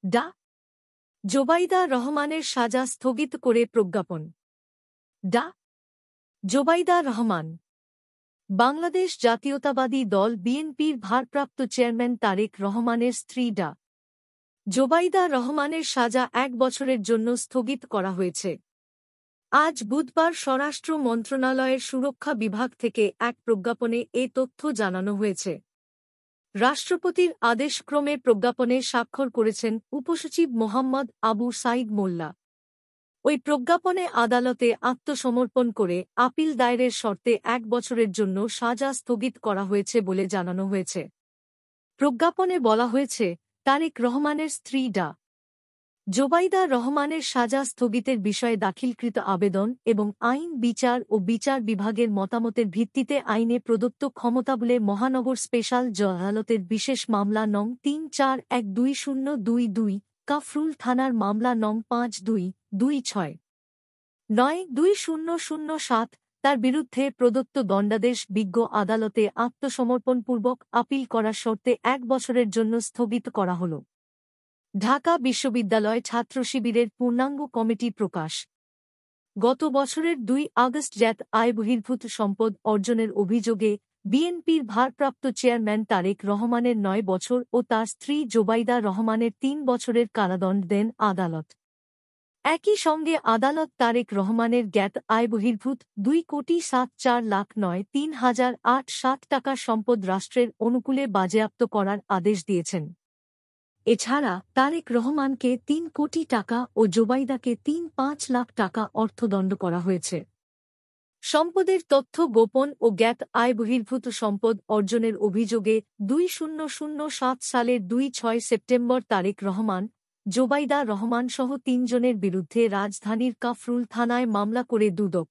ডা. জোবাইদা রহমানের সাজা স্থগিত করে প্রজ্ঞাপন। ডা. জোবাইদা রহমান বাংলাদেশ জাতীয়তাবাদী দল বিএনপির ভারপ্রাপ্ত চেয়ারম্যান তারেক রহমানের স্ত্রী ডা. জোবাইদা রহমানের সাজা 1 বছরের জন্য স্থগিত করা হয়েছে। আজ বুধবার স্বরাষ্ট্র মন্ত্রণালয়ের সুরক্ষা বিভাগ থেকে এক প্রজ্ঞাপনে এ তথ্য জানানো হয়েছে। রাষ্ট্রপতির আদেশক্রমে প্রজ্ঞাপনে স্বাক্ষর করেছেন উপসচিব মোহাম্মদ আবু সাইদ মোল্লা। ওই প্রজ্ঞাপনে আদালতে আত্মসমর্পণ করে আপিল দায়েরের শর্তে 1 বছরের জন্য সাজা স্থগিত করা হয়েছে বলে জানানো হয়েছে। প্রজ্ঞাপনে বলা হয়েছে, তারেক রহমানের স্ত্রী ডা. জোবাইদা রহমানের সাজা স্থগিতের বিষয়ে দাখিলকৃত আবেদন এবং আইন বিচার ও বিচার বিভাগের মতামতের ভিত্তিতে আইনে প্রদত্ত ক্ষমতাবলে মহানগর স্পেশাল আদালতের বিশেষ মামলা নং ৩৪১২০২২ কাফরুল থানার মামলা নং ৫২৬৯-২০০৭ তার বিরুদ্ধে প্রদত্ত দণ্ডাদেশ বিজ্ঞ আদালতে আত্মসমর্পণপূর্বক আপিল করার শর্তে 1 বছরের জন্য স্থগিত করা হল। ঢাকা বিশ্ববিদ্যালয় ছাত্র শিবিরের পূর্ণাঙ্গ কমিটি প্রকাশ। গত বছরের 2 আগস্ট জ্যাট আয় বহির্ভূত সম্পদ অর্জনের অভিযোগে বিএনপির ভারপ্রাপ্ত চেয়ারম্যান তারেক রহমানের 9 বছর ও তার স্ত্রী জোবাইদা রহমানের 3 বছরের কারাদণ্ড দেন আদালত। একই সঙ্গে আদালত তারেক রহমানের জ্ঞাত আয় বহির্ভূত 2,74,09,3,060 টাকার সম্পদ রাষ্ট্রের অনুকূলে বাজেয়াপ্ত করার আদেশ দিয়েছেন। এছাড়া তারেক রহমানকে 3 কোটি টাকা ও জোবাইদাকে 3-5 লাখ টাকা অর্থদণ্ড করা হয়েছে। সম্পদের তথ্য গোপন ও জ্ঞাত আয় বহির্ভূত সম্পদ অর্জনের অভিযোগে 2007 সালের 2-6 সেপ্টেম্বর তারেক রহমান, জোবাইদা রহমান সহ 3 জনের বিরুদ্ধে রাজধানীর কাফরুল থানায় মামলা করে দুদক